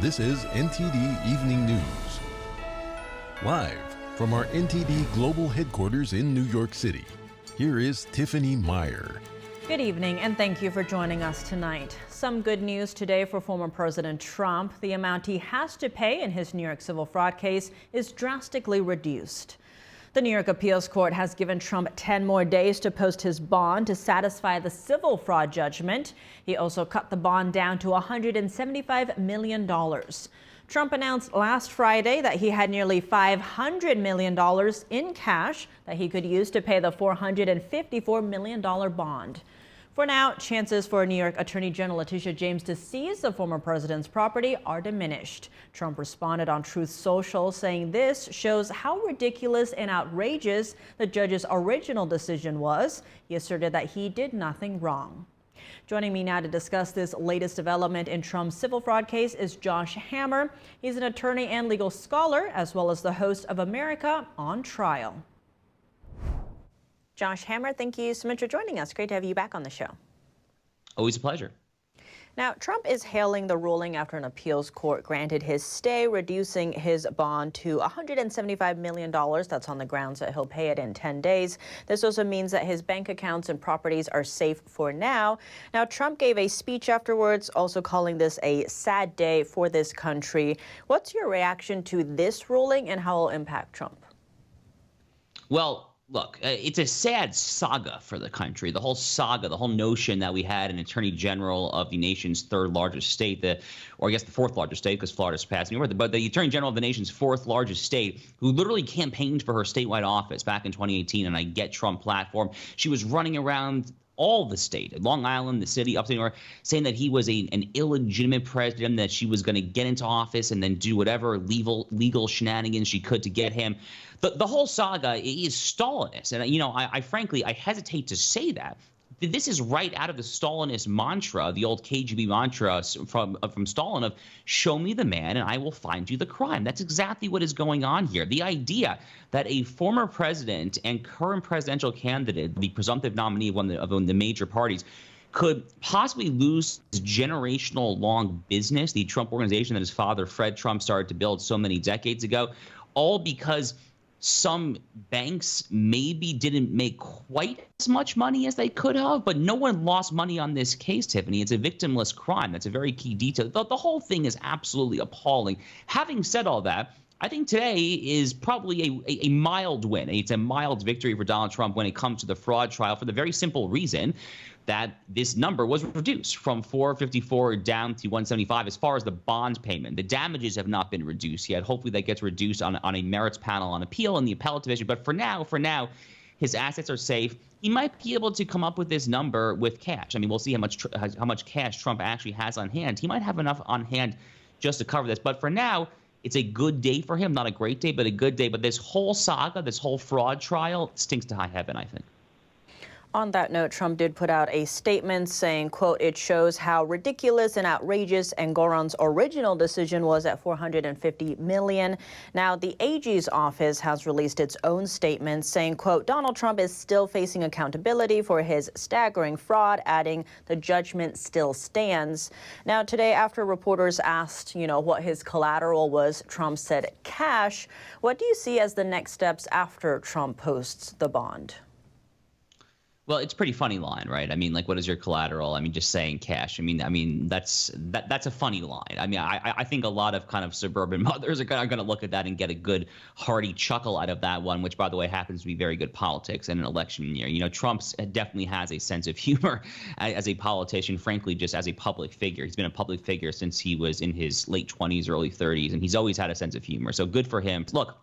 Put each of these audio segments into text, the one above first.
This is NTD Evening News. Live from our NTD Global Headquarters in New York City, here is Tiffany Meyer. Good evening, and thank you for joining us tonight. Some good news today for former President Trump. The amount he has to pay in his New York civil fraud case is drastically reduced. The New York Appeals Court has given Trump 10 more days to post his bond to satisfy the civil fraud judgment. He also cut the bond down to $175 million. Trump announced last Friday that he had nearly $500 million in cash that he could use to pay the $454 million bond. For now, chances for New York Attorney General Letitia James to seize the former president's property are diminished. Trump responded on Truth Social, saying this shows how ridiculous and outrageous the judge's original decision was. He asserted that he did nothing wrong. Joining me now to discuss this latest development in Trump's civil fraud case is Josh Hammer. He's an attorney and legal scholar, as well as the host of America on Trial. Josh Hammer, thank you so much for joining us. Great to have you back on the show. Always a pleasure. Now, Trump is hailing the ruling after an appeals court granted his stay, reducing his bond to $175 million. That's on the grounds that he'll pay it in 10 days. This also means that his bank accounts and properties are safe for now. Now, Trump gave a speech afterwards, also calling this a sad day for this country. What's your reaction to this ruling and how it will impact Trump? Well, look, it's a sad saga for the country. The whole saga, the whole notion that we had an attorney general of the nation's third largest state, or I guess the fourth largest state, because Florida surpassed New York, but the attorney general of the nation's fourth largest state, who literally campaigned for her statewide office back in 2018 on a Get Trump platform. She was running around all the state, Long Island, the city, upstate New York, saying that he was an illegitimate president, that she was going to get into office and then do whatever legal shenanigans she could to get him. The whole saga is Stalinist. And, you know, I frankly hesitate to say that. This is right out of the Stalinist mantra, the old KGB mantra from Stalin of show me the man and I will find you the crime. That's exactly what is going on here. The idea that a former president and current presidential candidate, the presumptive nominee of one of the major parties, could possibly lose his generational long business, the Trump organization that his father, Fred Trump, started to build so many decades ago, all because some banks maybe didn't make quite as much money as they could have, but no one lost money on this case, Tiffany. It's a victimless crime. That's a very key detail. The whole thing is absolutely appalling. Having said all that, I think today is probably a mild win. It's a mild victory for Donald Trump when it comes to the fraud trial for the very simple reason that this number was reduced from 454 down to 175 as far as the bond payment. The damages have not been reduced yet. Hopefully that gets reduced on a merits panel on appeal in the appellate division. But for now, his assets are safe. He might be able to come up with this number with cash. I mean, we'll see how much cash Trump actually has on hand. He might have enough on hand just to cover this. But for now, it's a good day for him. Not a great day, but a good day. But this whole saga, this whole fraud trial stinks to high heaven, I think. On that note, Trump did put out a statement saying, quote, it shows how ridiculous and outrageous Engoron's original decision was at $450 million. Now, the AG's office has released its own statement saying, quote, Donald Trump is still facing accountability for his staggering fraud, adding the judgment still stands. Now, today, after reporters asked, what his collateral was, Trump said cash. What do you see as the next steps after Trump posts the bond? Well, it's a pretty funny line, right? I mean, like, what is your collateral? I mean, just saying cash. I mean, that's a funny line. I mean, I think a lot of kind of suburban mothers are going to look at that and get a good hearty chuckle out of that one, which, by the way, happens to be very good politics in an election year. Trump definitely has a sense of humor as a politician, frankly, just as a public figure. He's been a public figure since he was in his late 20s, early 30s, and he's always had a sense of humor. So good for him. Look,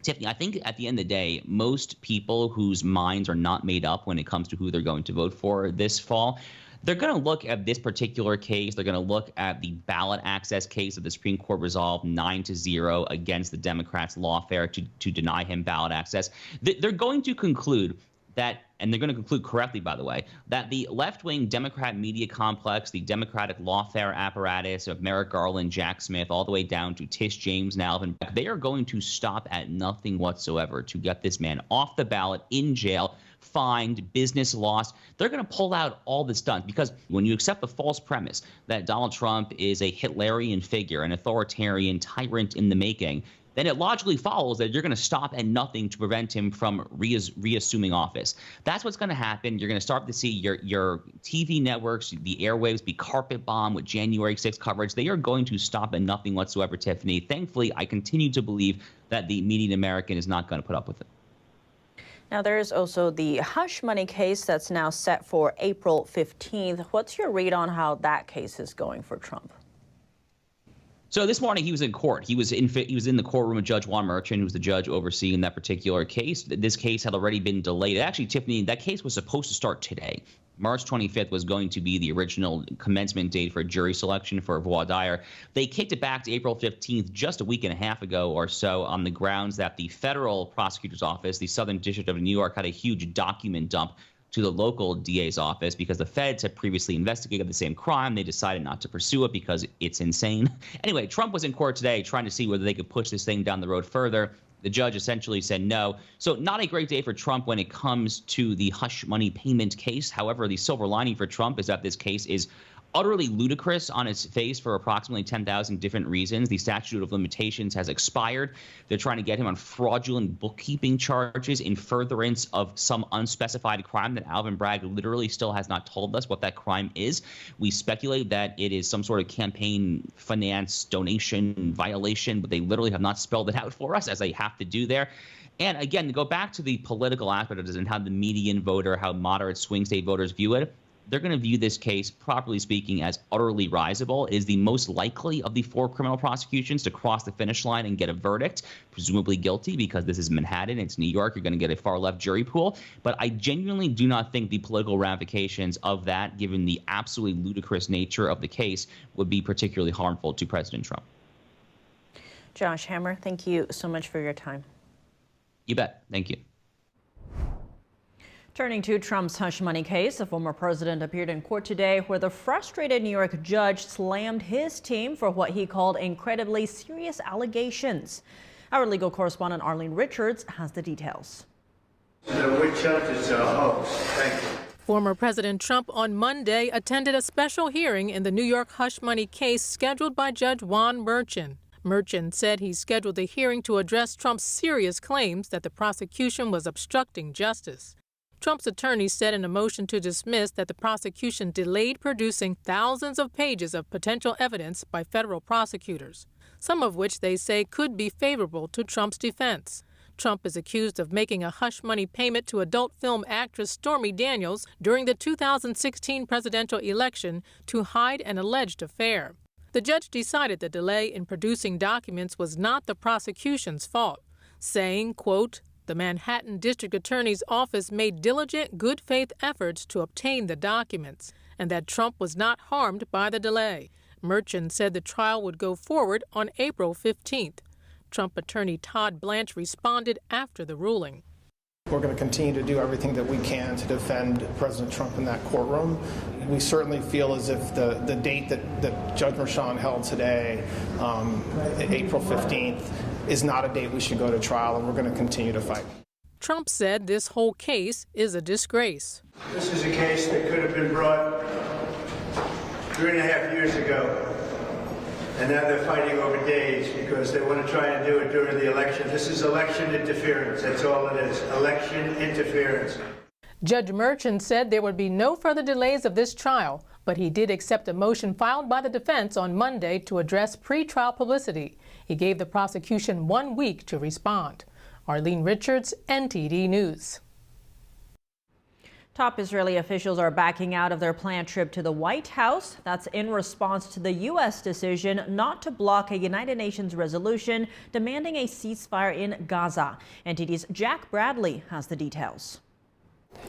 Tiffany, I think at the end of the day, most people whose minds are not made up when it comes to who they're going to vote for this fall, they're going to look at this particular case. They're going to look at the ballot access case that the Supreme Court resolved 9-0 against the Democrats' lawfare to deny him ballot access. They're going to conclude that, and they're going to conclude correctly, by the way, that the left-wing Democrat media complex, the Democratic lawfare apparatus of Merrick Garland, Jack Smith, all the way down to Tish James and Alvin Bragg, they are going to stop at nothing whatsoever to get this man off the ballot, in jail, fined, business lost. They're going to pull out all this stunt because when you accept the false premise that Donald Trump is a Hitlerian figure, an authoritarian tyrant in the making, then it logically follows that you're going to stop at nothing to prevent him from reassuming office. That's what's going to happen. You're going to start to see your TV networks, the airwaves, be carpet bombed with January 6th coverage. They are going to stop at nothing whatsoever, Tiffany. Thankfully, I continue to believe that the median American is not going to put up with it. Now, there is also the hush money case that's now set for April 15th. What's your read on how that case is going for Trump? So this morning he was in court. He was in the courtroom with Judge Juan Merchan, who's the judge overseeing that particular case. This case had already been delayed. Actually, Tiffany, that case was supposed to start today. March 25th was going to be the original commencement date for jury selection for voir dire. They kicked it back to April 15th just a week and a half ago or so on the grounds that the federal prosecutor's office, the Southern District of New York, had a huge document dump to the local DA's office because the feds had previously investigated the same crime. They decided not to pursue it because it's insane. Anyway, Trump was in court today trying to see whether they could push this thing down the road further. The judge essentially said no. So not a great day for Trump when it comes to the hush money payment case. However, the silver lining for Trump is that this case is utterly ludicrous on its face for approximately 10,000 different reasons. The statute of limitations has expired. They're trying to get him on fraudulent bookkeeping charges in furtherance of some unspecified crime that Alvin Bragg literally still has not told us what that crime is. We speculate that it is some sort of campaign finance donation violation, but they literally have not spelled it out for us, as they have to do there. And again, to go back to the political aspect of this and how the median voter, how moderate swing state voters view it, they're going to view this case, properly speaking, as utterly risible. It is the most likely of the 4 criminal prosecutions to cross the finish line and get a verdict, presumably guilty, because this is Manhattan, it's New York, you're going to get a far-left jury pool. But I genuinely do not think the political ramifications of that, given the absolutely ludicrous nature of the case, would be particularly harmful to President Trump. Josh Hammer, thank you so much for your time. You bet. Thank you. Turning to Trump's hush money case, the former president appeared in court today where the frustrated New York judge slammed his team for what he called incredibly serious allegations. Our legal correspondent Arlene Richards has the details. The witch hunt is a hoax. Thank you. Former President Trump on Monday attended a special hearing in the New York hush money case scheduled by Judge Juan Merchan. Merchan said he scheduled the hearing to address Trump's serious claims that the prosecution was obstructing justice. Trump's attorney said in a motion to dismiss that the prosecution delayed producing thousands of pages of potential evidence by federal prosecutors, some of which they say could be favorable to Trump's defense. Trump is accused of making a hush money payment to adult film actress Stormy Daniels during the 2016 presidential election to hide an alleged affair. The judge decided the delay in producing documents was not the prosecution's fault, saying, quote, "The Manhattan District Attorney's Office made diligent, good faith efforts to obtain the documents, and that Trump was not harmed by the delay." Merchan said the trial would go forward on April 15th. Trump attorney Todd Blanche responded after the ruling. We're going to continue to do everything that we can to defend President Trump in that courtroom. We certainly feel as if the date that Judge Merchan held today, April 15th, is not a date we should go to trial, and we're going to continue to fight. Trump said this whole case is a disgrace. This is a case that could have been brought 3.5 years ago, and now they're fighting over days because they want to try and do it during the election. This is election interference. That's all it is, election interference. Judge Merchan said there would be no further delays of this trial, but he did accept a motion filed by the defense on Monday to address pre-trial publicity. He gave the prosecution 1 week to respond. Arlene Richards, NTD News. Top Israeli officials are backing out of their planned trip to the White House. That's in response to the U.S. decision not to block a United Nations resolution demanding a ceasefire in Gaza. NTD's Jack Bradley has the details.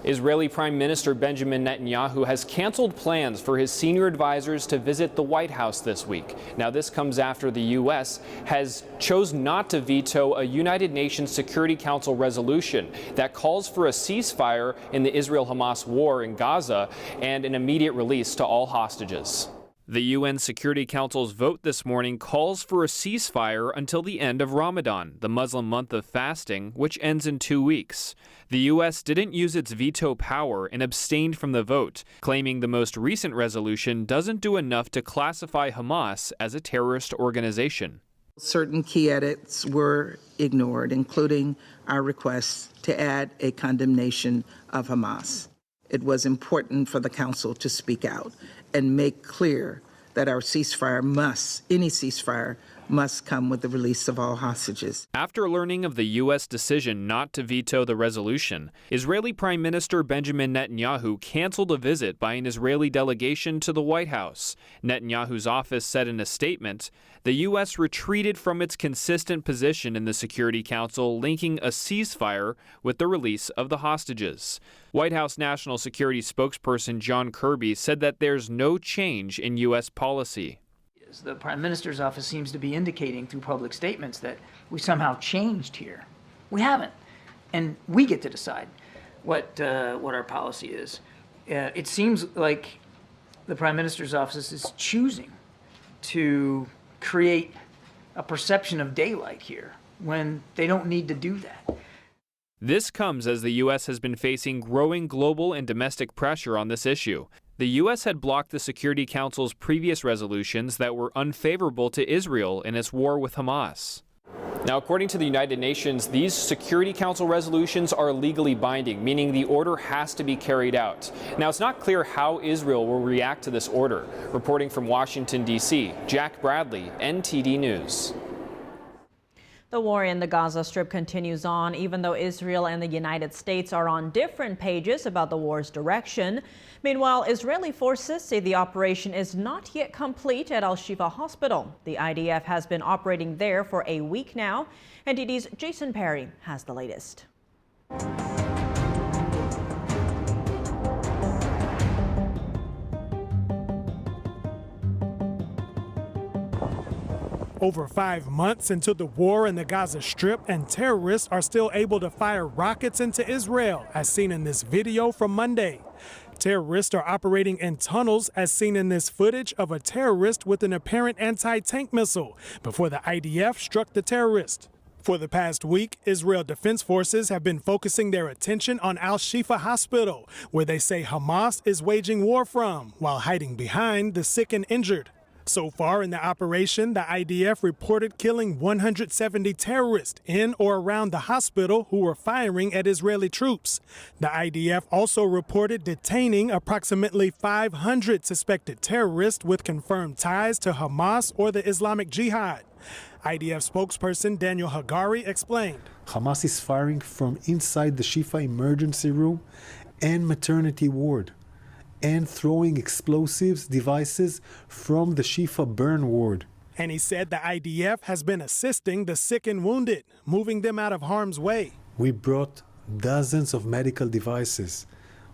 Israeli Prime Minister Benjamin Netanyahu has canceled plans for his senior advisors to visit the White House this week. Now, this comes after the U.S. has chosen not to veto a United Nations Security Council resolution that calls for a ceasefire in the Israel-Hamas war in Gaza and an immediate release to all hostages. The UN Security Council's vote this morning calls for a ceasefire until the end of Ramadan, the Muslim month of fasting, which ends in 2 weeks. The U.S. didn't use its veto power and abstained from the vote, claiming the most recent resolution doesn't do enough to classify Hamas as a terrorist organization. Certain key edits were ignored, including our request to add a condemnation of Hamas. It was important for the Council to speak out and make clear that our any ceasefire must come with the release of all hostages. After learning of the U.S. decision not to veto the resolution, Israeli Prime Minister Benjamin Netanyahu canceled a visit by an Israeli delegation to the White House. Netanyahu's office said in a statement, the U.S. retreated from its consistent position in the Security Council, linking a ceasefire with the release of the hostages. White House National Security spokesperson John Kirby said that there's no change in U.S. policy. The Prime Minister's office seems to be indicating through public statements that we somehow changed here. We haven't, and we get to decide what our policy is. It seems like the Prime Minister's office is choosing to create a perception of daylight here when they don't need to do that. This comes as the U.S. has been facing growing global and domestic pressure on this issue. The U.S. had blocked the Security Council's previous resolutions that were unfavorable to Israel in its war with Hamas. Now, according to the United Nations, these Security Council resolutions are legally binding, meaning the order has to be carried out. Now, it's not clear how Israel will react to this order. Reporting from Washington, D.C., Jack Bradley, NTD News. The war in the Gaza Strip continues on, even though Israel and the United States are on different pages about the war's direction. Meanwhile, Israeli forces say the operation is not yet complete at Al-Shifa Hospital. The IDF has been operating there for a week now. NTD's Jason Perry has the latest. Over 5 months into the war in the Gaza Strip, and terrorists are still able to fire rockets into Israel, as seen in this video from Monday. Terrorists are operating in tunnels, as seen in this footage of a terrorist with an apparent anti-tank missile before the IDF struck the terrorist. For the past week, Israel Defense Forces have been focusing their attention on Al-Shifa Hospital, where they say Hamas is waging war from, while hiding behind the sick and injured. So far in the operation, the IDF reported killing 170 terrorists in or around the hospital who were firing at Israeli troops. The IDF also reported detaining approximately 500 suspected terrorists with confirmed ties to Hamas or the Islamic Jihad. IDF spokesperson Daniel Hagari explained. Hamas is firing from inside the Shifa emergency room and maternity ward, and throwing explosives devices from the Shifa burn ward. And he said the IDF has been assisting the sick and wounded, moving them out of harm's way. We brought dozens of medical devices,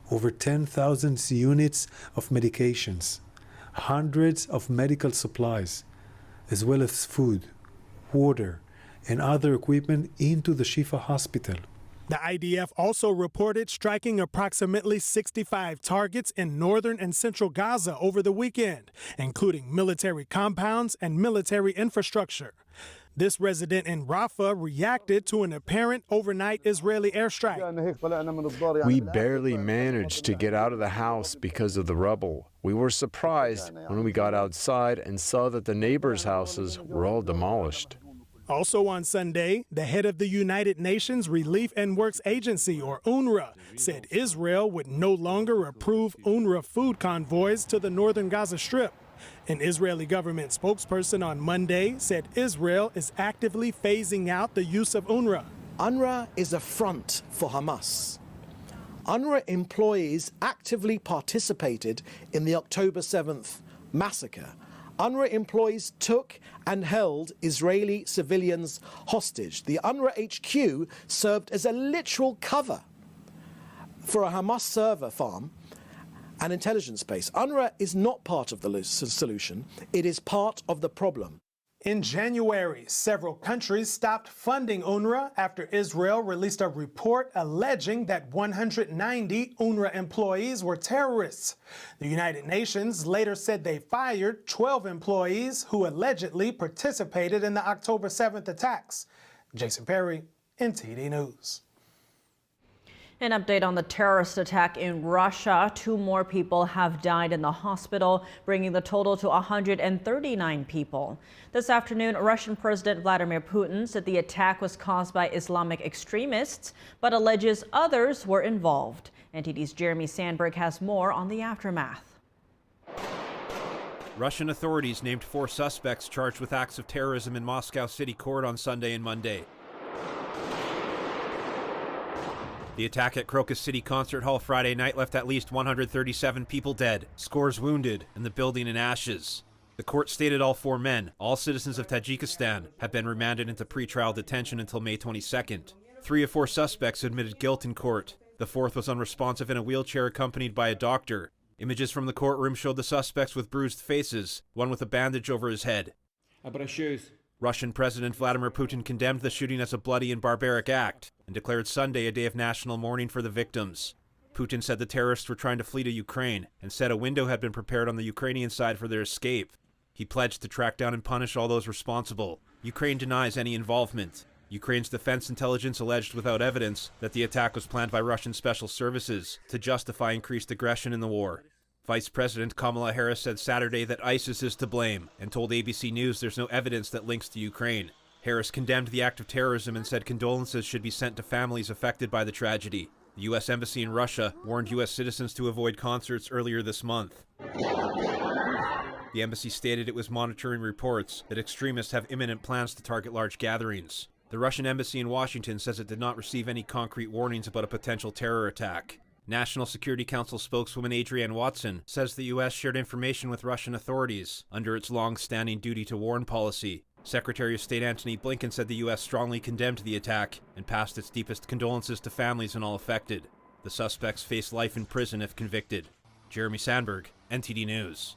over 10,000 units of medications, hundreds of medical supplies, as well as food, water, and other equipment into the Shifa hospital. The IDF also reported striking approximately 65 targets in northern and central Gaza over the weekend, including military compounds and military infrastructure. This resident in Rafah reacted to an apparent overnight Israeli airstrike. We barely managed to get out of the house because of the rubble. We were surprised when we got outside and saw that the neighbors' houses were all demolished. Also on Sunday, the head of the United Nations Relief and Works Agency, or UNRWA, said Israel would no longer approve UNRWA food convoys to the northern Gaza Strip. An Israeli government spokesperson on Monday said Israel is actively phasing out the use of UNRWA. UNRWA is a front for Hamas. UNRWA employees actively participated in the October 7th massacre. UNRWA employees took and held Israeli civilians hostage. The UNRWA HQ served as a literal cover for a Hamas server farm and intelligence base. UNRWA is not part of the solution. It is part of the problem. In January, several countries stopped funding UNRWA after Israel released a report alleging that 190 UNRWA employees were terrorists. The United Nations later said they fired 12 employees who allegedly participated in the October 7th attacks. Jason Perry, NTD News. An update on the terrorist attack in Russia. 2 more people have died in the hospital, bringing the total to 139 people. This afternoon, Russian President Vladimir Putin said the attack was caused by Islamic extremists, but alleges others were involved. NTD's Jeremy Sandberg has more on the aftermath. Russian authorities named 4 suspects charged with acts of terrorism in Moscow City Court on Sunday and Monday. The attack at Crocus City Concert Hall Friday night left at least 137 people dead, scores wounded, and the building in ashes. The court stated all 4 men, all citizens of Tajikistan, have been remanded into pretrial detention until May 22nd. 3 of 4 suspects admitted guilt in court. The 4th was unresponsive in a wheelchair accompanied by a doctor. Images from the courtroom showed the suspects with bruised faces, one with a bandage over his head. Russian President Vladimir Putin condemned the shooting as a bloody and barbaric act and declared Sunday a day of national mourning for the victims. Putin said the terrorists were trying to flee to Ukraine and said a window had been prepared on the Ukrainian side for their escape. He pledged to track down and punish all those responsible. Ukraine denies any involvement. Ukraine's defense intelligence alleged without evidence that the attack was planned by Russian special services to justify increased aggression in the war. Vice President Kamala Harris said Saturday that ISIS is to blame and told ABC News there's no evidence that links to Ukraine. Harris condemned the act of terrorism and said condolences should be sent to families affected by the tragedy. The U.S. Embassy in Russia warned U.S. citizens to avoid concerts earlier this month. The embassy stated it was monitoring reports that extremists have imminent plans to target large gatherings. The Russian embassy in Washington says it did not receive any concrete warnings about a potential terror attack. National Security Council spokeswoman Adrienne Watson says the U.S. shared information with Russian authorities under its long-standing duty to warn policy. Secretary of State Antony Blinken said the U.S. strongly condemned the attack and passed its deepest condolences to families and all affected. The suspects face life in prison if convicted. Jeremy Sandberg, NTD News.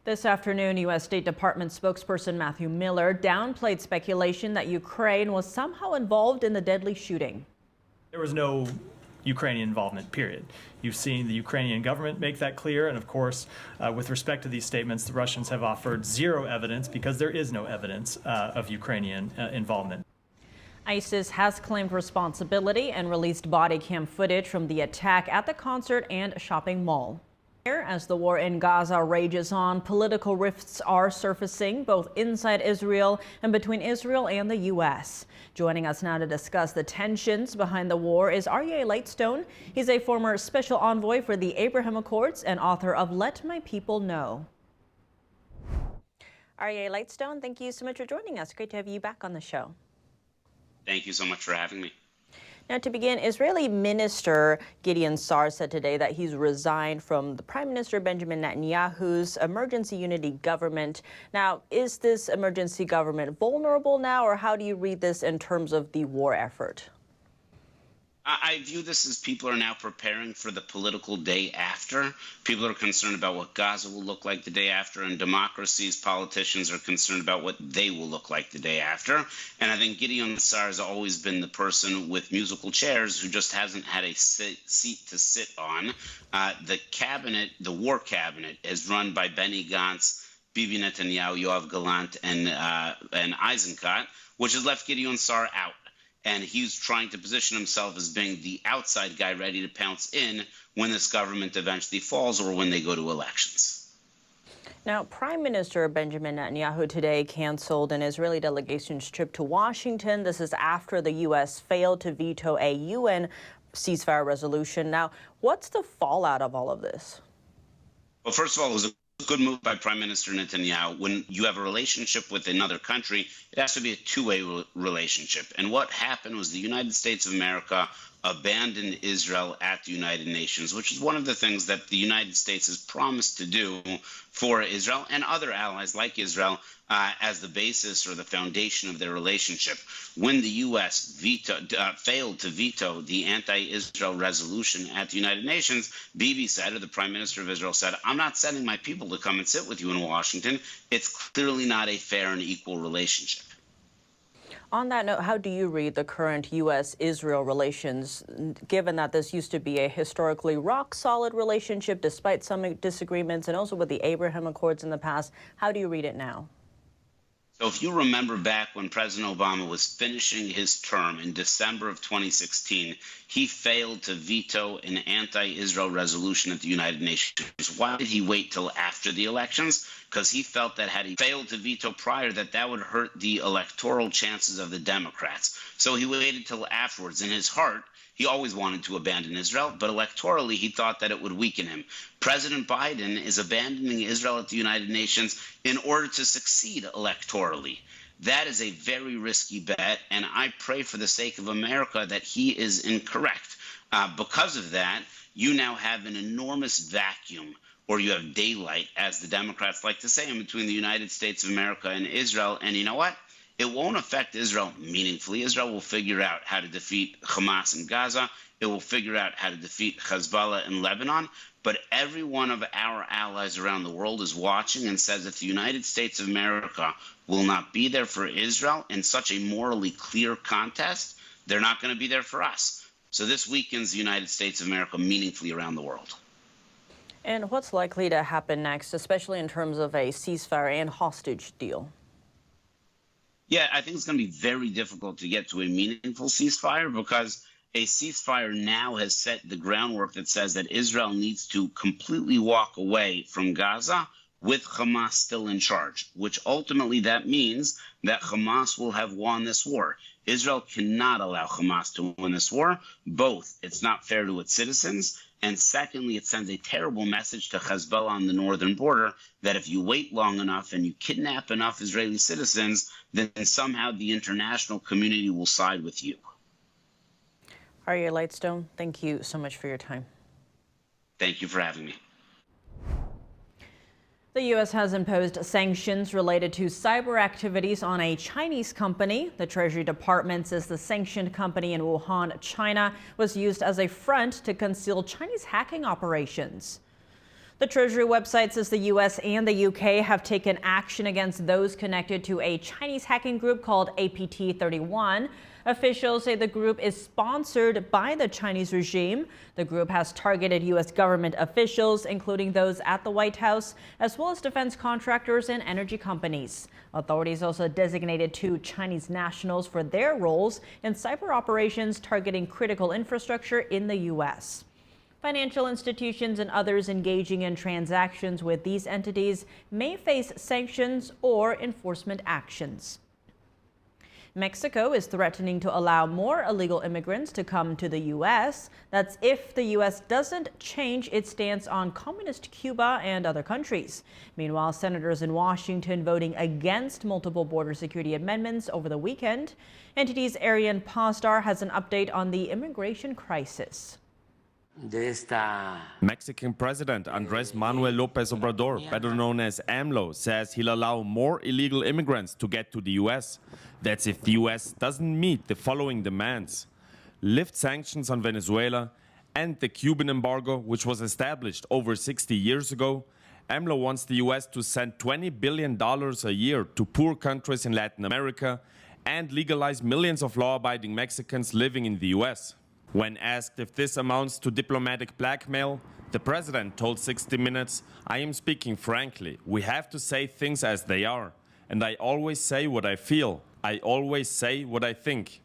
This afternoon, U.S. State Department spokesperson Matthew Miller downplayed speculation that Ukraine was somehow involved in the deadly shooting. There was no Ukrainian involvement, period. You've seen the Ukrainian government make that clear, and of course, with respect to these statements, the Russians have offered 0 evidence because there is no evidence of Ukrainian involvement. ISIS has claimed responsibility and released body cam footage from the attack at the concert and shopping mall. As the war in Gaza rages on, political rifts are surfacing both inside Israel and between Israel and the U.S. Joining us now to discuss the tensions behind the war is R.A. Lightstone. He's a former special envoy for the Abraham Accords and author of Let My People Know. R.A. Lightstone, thank you so much for joining us. Great to have you back on the show. Thank you so much for having me. Now, to begin, Israeli Minister Gideon said today that he's resigned from the Prime Minister Benjamin Netanyahu's emergency unity government. Now, is this emergency government vulnerable now, or how do you read this in terms of the war effort? I view this as people are now preparing for the political day after. People are concerned about what Gaza will look like the day after, and democracies, politicians are concerned about what they will look like the day after. And I think Gideon Sa'ar has always been the person with musical chairs who just hasn't had a seat to sit on. The cabinet, the war cabinet, is run by Benny Gantz, Bibi Netanyahu, Yoav Gallant, and Eisenkot, which has left Gideon Sa'ar out. And he's trying to position himself as being the outside guy ready to pounce in when this government eventually falls or when they go to elections. Now, Prime Minister Benjamin Netanyahu today canceled an Israeli delegation's trip to Washington. This is after the U.S. failed to veto a UN ceasefire resolution. Now, what's the fallout of all of this? Well, first of all, it was a good move by Prime Minister Netanyahu. When you have a relationship with another country, it has to be a two-way relationship. And what happened was the United States of America abandon Israel at the United Nations, which is one of the things that the United States has promised to do for Israel and other allies like Israel as the basis or the foundation of their relationship. When the U.S. failed to veto the anti-Israel resolution at the United Nations, Bibi said, or the Prime Minister of Israel said, I'm not sending my people to come and sit with you in Washington. It's clearly not a fair and equal relationship. On that note, how do you read the current U.S.-Israel relations, given that this used to be a historically rock-solid relationship despite some disagreements, and also with the Abraham Accords in the past? How do you read it now? So if you remember back when President Obama was finishing his term in December of 2016, he failed to veto an anti-Israel resolution at the United Nations. Why did he wait till after the elections? Because he felt that had he failed to veto prior, that would hurt the electoral chances of the Democrats. So he waited till afterwards. In his heart, he always wanted to abandon Israel, but electorally he thought that it would weaken him. President Biden is abandoning Israel at the United Nations in order to succeed electorally. That is a very risky bet, and I pray for the sake of America that he is incorrect. Because of that, you now have an enormous vacuum, or you have daylight, as the Democrats like to say, in between the United States of America and Israel. And you know what? It won't affect Israel meaningfully. Israel will figure out how to defeat Hamas in Gaza. It will figure out how to defeat Hezbollah in Lebanon. But every one of our allies around the world is watching and says if the United States of America will not be there for Israel in such a morally clear contest, they're not going to be there for us. So this weakens the United States of America meaningfully around the world. And what's likely to happen next, especially in terms of a ceasefire and hostage deal? Yeah, I think it's going to be very difficult to get to a meaningful ceasefire because a ceasefire now has set the groundwork that says that Israel needs to completely walk away from Gaza with Hamas still in charge, which ultimately that means that Hamas will have won this war. Israel cannot allow Hamas to win this war. Both, it's not fair to its citizens, and secondly, it sends a terrible message to Hezbollah on the northern border that if you wait long enough and you kidnap enough Israeli citizens, then somehow the international community will side with you. Aryeh Lightstone, thank you so much for your time. Thank you for having me. The U.S. has imposed sanctions related to cyber activities on a Chinese company. The Treasury Department says the sanctioned company in Wuhan, China, was used as a front to conceal Chinese hacking operations. The Treasury website says the U.S. and the U.K. have taken action against those connected to a Chinese hacking group called APT31. Officials say the group is sponsored by the Chinese regime. The group has targeted U.S. government officials, including those at the White House, as well as defense contractors and energy companies. Authorities also designated 2 Chinese nationals for their roles in cyber operations targeting critical infrastructure in the U.S. Financial institutions and others engaging in transactions with these entities may face sanctions or enforcement actions. Mexico is threatening to allow more illegal immigrants to come to the U.S. That's if the U.S. doesn't change its stance on communist Cuba and other countries. Meanwhile, senators in Washington voting against multiple border security amendments over the weekend. NTD's Arian Pastar has an update on the immigration crisis. Mexican President Andrés Manuel López Obrador, better known as AMLO, says he'll allow more illegal immigrants to get to the U.S. That's if the U.S. doesn't meet the following demands: lift sanctions on Venezuela, end the Cuban embargo, which was established over 60 years ago. AMLO wants the U.S. to send $20 billion a year to poor countries in Latin America and legalize millions of law-abiding Mexicans living in the U.S. When asked if this amounts to diplomatic blackmail, the president told 60 Minutes, "I am speaking frankly. We have to say things as they are. And I always say what I feel. I always say what I think."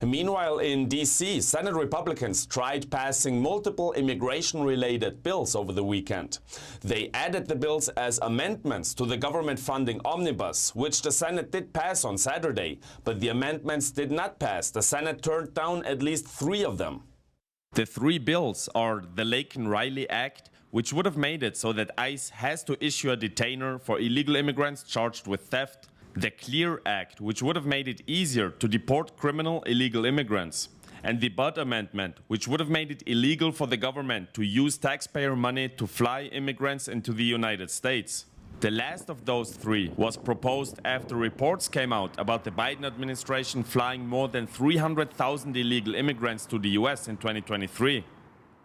Meanwhile, in D.C., Senate Republicans tried passing multiple immigration-related bills over the weekend. They added the bills as amendments to the government funding omnibus, which the Senate did pass on Saturday, but the amendments did not pass. The Senate turned down at least 3 of them. The 3 bills are the Laken-Riley Act, which would have made it so that ICE has to issue a detainer for illegal immigrants charged with theft, the CLEAR Act, which would have made it easier to deport criminal illegal immigrants, and the Budd Amendment, which would have made it illegal for the government to use taxpayer money to fly immigrants into the United States. The last of those three was proposed after reports came out about the Biden administration flying more than 300,000 illegal immigrants to the U.S. in 2023.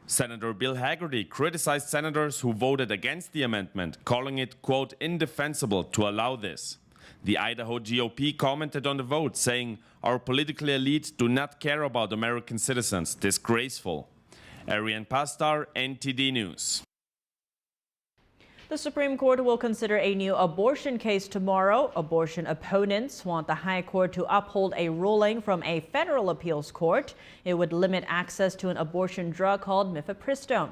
Senator Bill Hagerty criticized senators who voted against the amendment, calling it, quote, indefensible to allow this. The Idaho GOP commented on the vote, saying, our political elite do not care about American citizens. Disgraceful. Ariane Pastar, NTD News. The Supreme Court will consider a new abortion case tomorrow. Abortion opponents want the High Court to uphold a ruling from a federal appeals court. It would limit access to an abortion drug called mifepristone.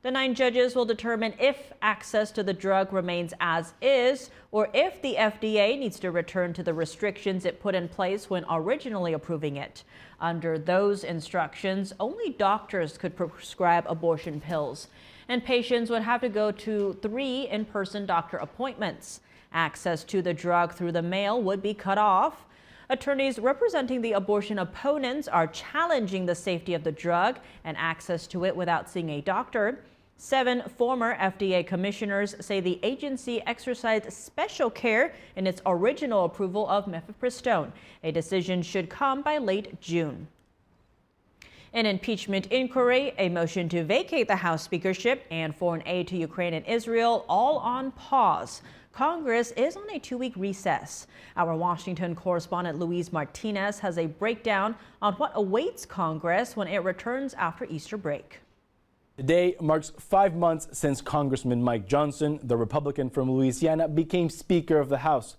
The 9 judges will determine if access to the drug remains as is, or if the FDA needs to return to the restrictions it put in place when originally approving it. Under those instructions, only doctors could prescribe abortion pills, and patients would have to go to 3 in-person doctor appointments. Access to the drug through the mail would be cut off. Attorneys representing the abortion opponents are challenging the safety of the drug and access to it without seeing a doctor. 7 former FDA commissioners say the agency exercised special care in its original approval of mifepristone. A decision should come by late June. An impeachment inquiry, a motion to vacate the House speakership, and foreign aid to Ukraine and Israel all on pause. Congress is on a 2-week recess. Our Washington correspondent Luis Martinez has a breakdown on what awaits Congress when it returns after Easter break. Today marks 5 months since Congressman Mike Johnson, the Republican from Louisiana, became Speaker of the House.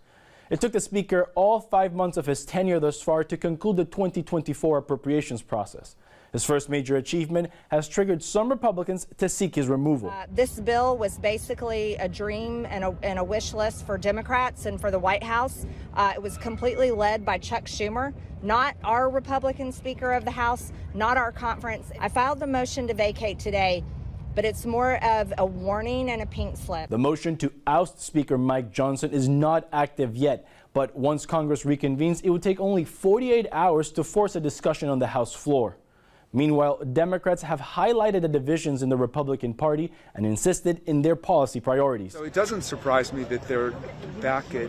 It took the Speaker all 5 months of his tenure thus far to conclude the 2024 appropriations process. His first major achievement has triggered some Republicans to seek his removal. This bill was basically a dream and a wish list for Democrats and for the White House. It was completely led by Chuck Schumer, not our Republican Speaker of the House, not our conference. I filed the motion to vacate today, but it's more of a warning and a pink slip. The motion to oust Speaker Mike Johnson is not active yet, but once Congress reconvenes, it would take only 48 hours to force a discussion on the House floor. Meanwhile, Democrats have highlighted the divisions in the Republican Party and insisted in their policy priorities. So it doesn't surprise me that they're back at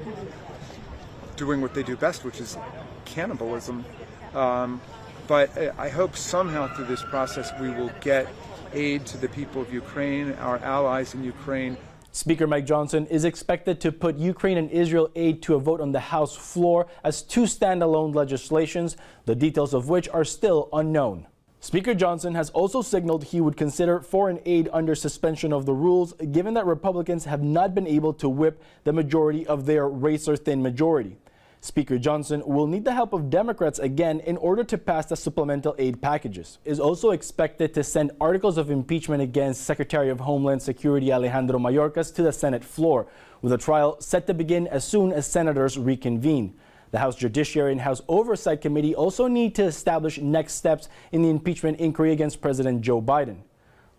doing what they do best, which is cannibalism. But I hope somehow through this process we will get aid to the people of Ukraine, our allies in Ukraine. Speaker Mike Johnson is expected to put Ukraine and Israel aid to a vote on the House floor as 2 standalone legislations, the details of which are still unknown. Speaker Johnson has also signaled he would consider foreign aid under suspension of the rules, given that Republicans have not been able to whip the majority of their razor-thin majority. Speaker Johnson will need the help of Democrats again in order to pass the supplemental aid packages. Is also expected to send articles of impeachment against Secretary of Homeland Security Alejandro Mayorkas to the Senate floor, with a trial set to begin as soon as senators reconvene. The House Judiciary and House Oversight Committee also need to establish next steps in the impeachment inquiry against President Joe Biden.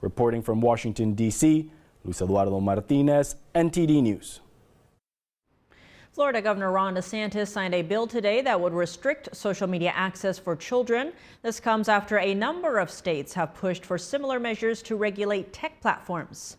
Reporting from Washington, D.C., Luis Eduardo Martinez, NTD News. Florida Governor Ron DeSantis signed a bill today that would restrict social media access for children. This comes after a number of states have pushed for similar measures to regulate tech platforms.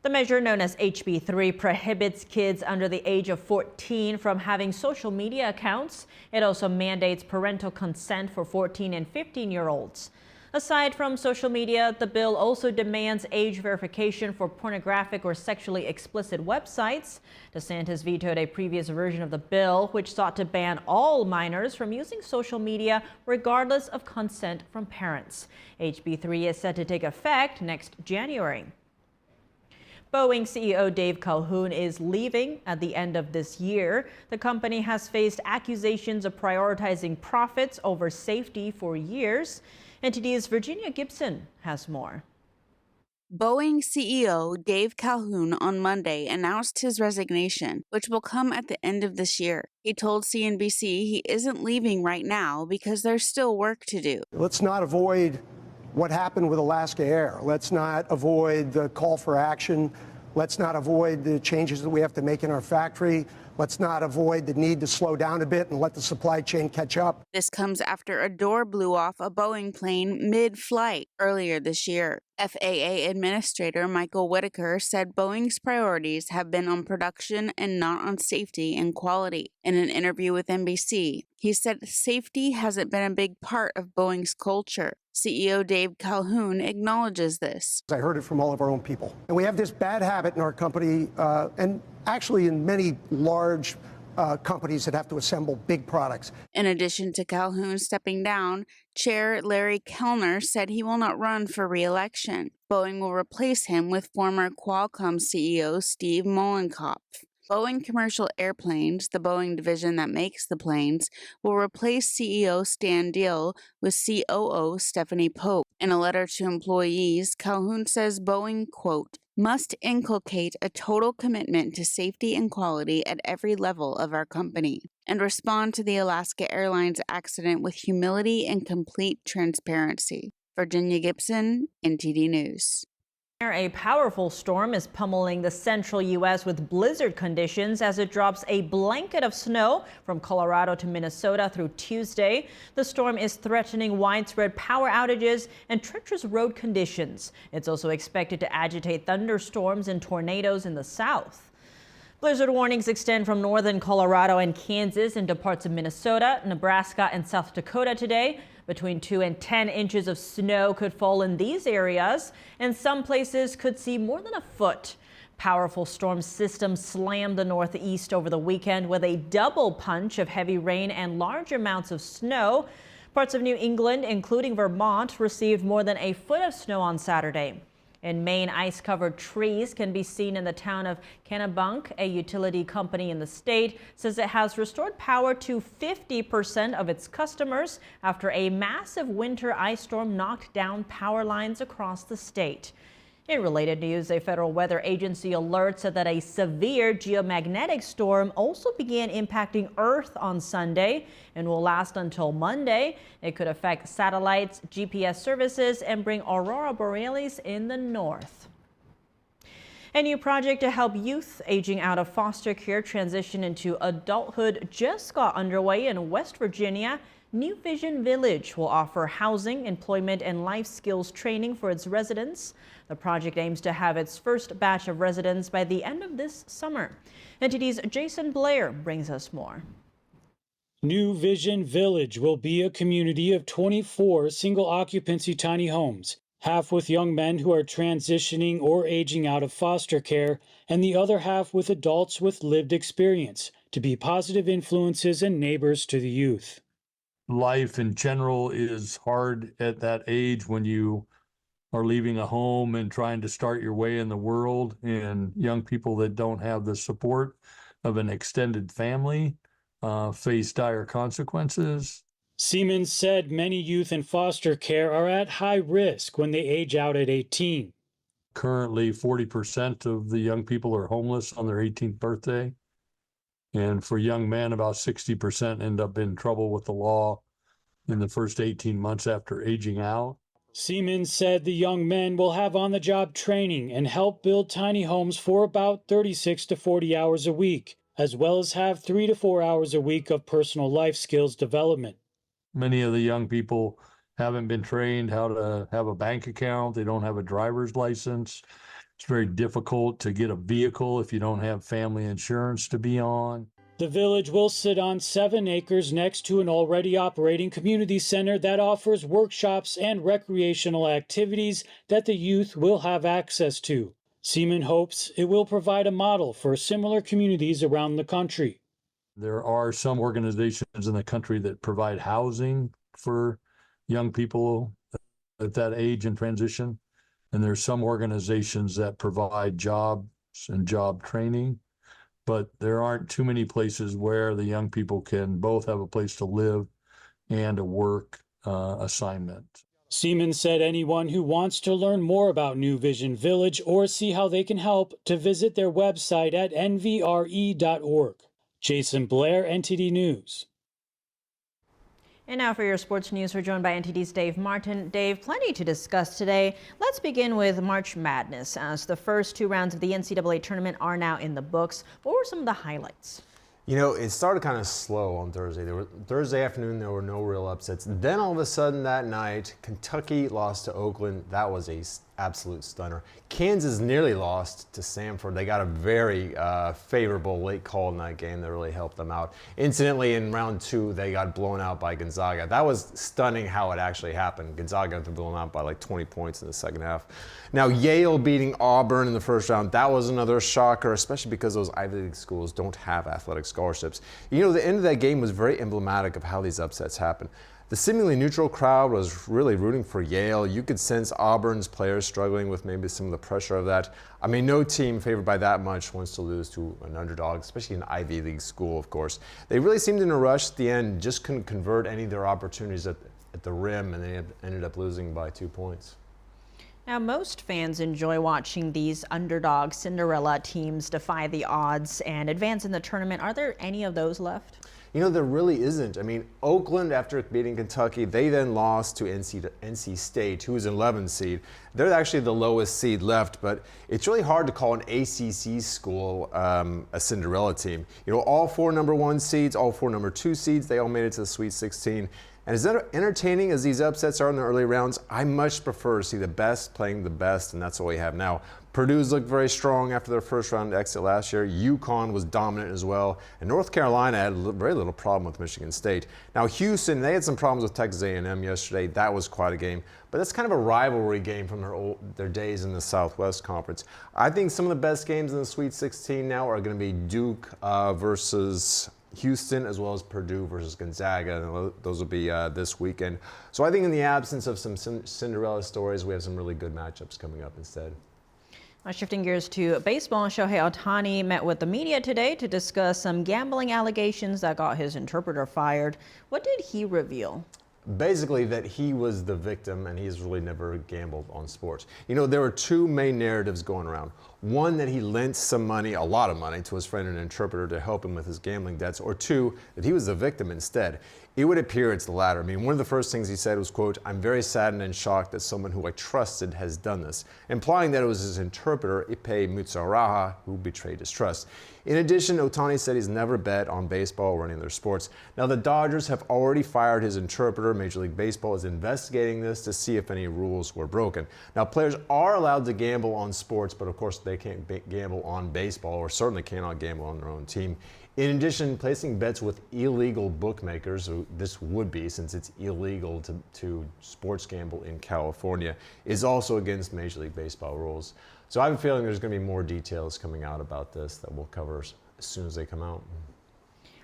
The measure, known as HB 3, prohibits kids under the age of 14 from having social media accounts. It also mandates parental consent for 14 and 15-year-olds. Aside from social media, the bill also demands age verification for pornographic or sexually explicit websites. DeSantis vetoed a previous version of the bill, which sought to ban all minors from using social media regardless of consent from parents. HB 3 is set to take effect next January. Boeing CEO Dave Calhoun is leaving at the end of this year. The company has faced accusations of prioritizing profits over safety for years. NTD's Virginia Gibson has more. Boeing CEO Dave Calhoun on Monday announced his resignation, which will come at the end of this year. He told CNBC he isn't leaving right now because there's still work to do. Let's not avoid what happened with Alaska Air. Let's not avoid the call for action. Let's not avoid the changes that we have to make in our factory. Let's not avoid the need to slow down a bit and let the supply chain catch up. This comes after a door blew off a Boeing plane mid-flight earlier this year. FAA Administrator Michael Whitaker said Boeing's priorities have been on production and not on safety and quality. In an interview with NBC, he said safety hasn't been a big part of Boeing's culture. CEO Dave Calhoun acknowledges this. I heard it from all of our own people. And we have this bad habit in our company, and actually in many large companies that have to assemble big products. In addition to Calhoun stepping down, Chair Larry Kellner said he will not run for re-election. Boeing will replace him with former Qualcomm CEO Steve Mollenkopf. Boeing Commercial Airplanes, the Boeing division that makes the planes, will replace CEO Stan Deal with COO Stephanie Pope. In a letter to employees, Calhoun says Boeing, quote, must inculcate a total commitment to safety and quality at every level of our company and respond to the Alaska Airlines accident with humility and complete transparency. Virginia Gibson, NTD News. A powerful storm is pummeling the central U.S. with blizzard conditions as it drops a blanket of snow from Colorado to Minnesota through Tuesday. The storm is threatening widespread power outages and treacherous road conditions. It's also expected to agitate thunderstorms and tornadoes in the south. Blizzard warnings extend from northern Colorado and Kansas into parts of Minnesota, Nebraska, and South Dakota today. Between 2 and 10 inches of snow could fall in these areas, and some places could see more than a foot. Powerful storm systems slammed the northeast over the weekend with a double punch of heavy rain and large amounts of snow. Parts of New England, including Vermont, received more than a foot of snow on Saturday. In Maine, ice-covered trees can be seen in the town of Kennebunk. A utility company in the state says it has restored power to 50% of its customers after a massive winter ice storm knocked down power lines across the state. In related news, a federal weather agency alert said that a severe geomagnetic storm also began impacting Earth on Sunday and will last until Monday. It could affect satellites, GPS services, and bring aurora borealis in the north. A new project to help youth aging out of foster care transition into adulthood just got underway in West Virginia. New Vision Village will offer housing, employment, and life skills training for its residents. The project aims to have its first batch of residents by the end of this summer. NTD's Jason Blair brings us more. New Vision Village will be a community of 24 single-occupancy tiny homes, half with young men who are transitioning or aging out of foster care, and the other half with adults with lived experience to be positive influences and neighbors to the youth. Life in general is hard at that age when you are leaving a home and trying to start your way in the world, and young people that don't have the support of an extended family face dire consequences. Siemens said many youth in foster care are at high risk when they age out at 18. Currently, 40% of the young people are homeless on their 18th birthday. And for young men, about 60% end up in trouble with the law in the first 18 months after aging out. Siemens said the young men will have on-the-job training and help build tiny homes for about 36 to 40 hours a week, as well as have 3 to 4 hours a week of personal life skills development. Many of the young people haven't been trained how to have a bank account. They don't have a driver's license. It's very difficult to get a vehicle if you don't have family insurance to be on. The village will sit on 7 acres next to an already operating community center that offers workshops and recreational activities that the youth will have access to. Siemens hopes it will provide a model for similar communities around the country. There are some organizations in the country that provide housing for young people at that age and transition. And there's some organizations that provide jobs and job training, but there aren't too many places where the young people can both have a place to live and a work assignment. Siemens said anyone who wants to learn more about New Vision Village or see how they can help to visit their website at nvre.org. Jason Blair, NTD News. And now for your sports news, we're joined by NTD's Dave Martin. Dave, plenty to discuss today. Let's begin with March Madness, as the first 2 rounds of the NCAA tournament are now in the books. What were some of the highlights? You know, it started kind of slow on Thursday. Thursday afternoon, there were no real upsets. Then all of a sudden that night, Kentucky lost to Oakland. That was a absolute stunner. Kansas nearly lost to Samford. They got a very favorable late call in that game that really helped them out. Incidentally, in round 2, they got blown out by Gonzaga. That was stunning how it actually happened. Gonzaga got blown out by like 20 points in the second half. Now, Yale beating Auburn in the first round, that was another shocker, especially because those Ivy League schools don't have athletic scholarships. You know, the end of that game was very emblematic of how these upsets happen. The seemingly neutral crowd was really rooting for Yale. You could sense Auburn's players struggling with maybe some of the pressure of that. I mean, no team favored by that much wants to lose to an underdog, especially an Ivy League school, of course. They really seemed in a rush at the end, just couldn't convert any of their opportunities at the rim, and they ended up losing by 2 points. Now, most fans enjoy watching these underdog Cinderella teams defy the odds and advance in the tournament. Are there any of those left? You know, there really isn't. I mean, Oakland, after beating Kentucky, they then lost to NC State, who was an 11 seed. They're actually the lowest seed left, but it's really hard to call an ACC school a Cinderella team. You know, all 4 number 1 seeds, all 4 number 2 seeds, they all made it to the Sweet 16. And as entertaining as these upsets are in the early rounds, I much prefer to see the best playing the best, and that's what we have now. Purdue's looked very strong after their first round exit last year. UConn was dominant as well. And North Carolina had very little problem with Michigan State. Now, Houston, they had some problems with Texas A&M yesterday. That was quite a game. But that's kind of a rivalry game from their days in the Southwest Conference. I think some of the best games in the Sweet 16 now are going to be Duke versus Houston, as well as Purdue versus Gonzaga, and those will be this weekend. So I think in the absence of some Cinderella stories, we have some really good matchups coming up instead. Now, shifting gears to baseball, Shohei Ohtani met with the media today to discuss some gambling allegations that got his interpreter fired. What did he reveal? Basically that he was the victim and he's really never gambled on sports. You know, there were 2 main narratives going around. One, that he lent some money, a lot of money, to his friend, an interpreter, to help him with his gambling debts. Or 2, that he was the victim instead. It would appear it's the latter. I mean, one of the first things he said was, quote, "I'm very saddened and shocked that someone who I trusted has done this," implying that it was his interpreter, Ippei Mutsaraha, who betrayed his trust. In addition, Ohtani said he's never bet on baseball or any other sports. Now, the Dodgers have already fired his interpreter. Major League Baseball is investigating this to see if any rules were broken. Now, players are allowed to gamble on sports, but of course they can't gamble on baseball, or certainly cannot gamble on their own team. In addition, placing bets with illegal bookmakers, so this would be, since it's illegal to sports gamble in California, is also against Major League Baseball rules. So I have a feeling there's going to be more details coming out about this that we'll cover as soon as they come out.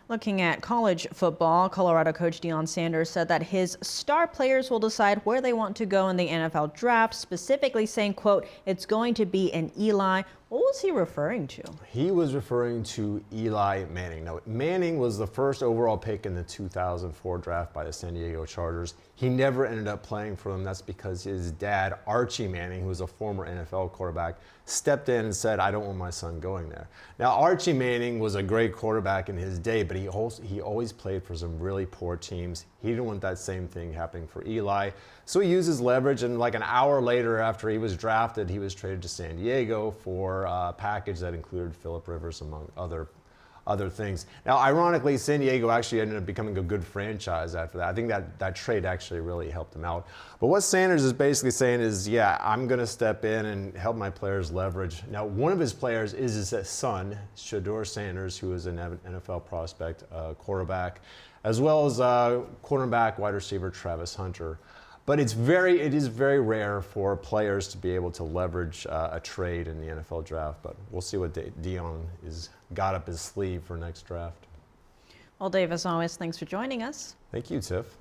Looking at college football, Colorado coach Deion Sanders said that his star players will decide where they want to go in the NFL draft, specifically saying, quote, "It's going to be an Eli." What was he referring to? He was referring to Eli Manning. Now, Manning was the first overall pick in the 2004 draft by the San Diego Chargers. He never ended up playing for them. That's because his dad, Archie Manning, who was a former NFL quarterback, stepped in and said, "I don't want my son going there." Now, Archie Manning was a great quarterback in his day, but he always played for some really poor teams. He didn't want that same thing happening for Eli. So he used his leverage, and like an hour later after he was drafted, he was traded to San Diego for a package that included Phillip Rivers, among other things. Now, ironically, San Diego actually ended up becoming a good franchise after that. I think that trade actually really helped him out. But what Sanders is basically saying is, yeah, I'm going to step in and help my players leverage. Now, one of his players is his son, Shedeur Sanders, who is an NFL prospect, quarterback, as well as cornerback, wide receiver Travis Hunter. But it is very rare for players to be able to leverage a trade in the NFL draft. But we'll see what Deion has got up his sleeve for next draft. Well, Dave, as always, thanks for joining us. Thank you, Tiff.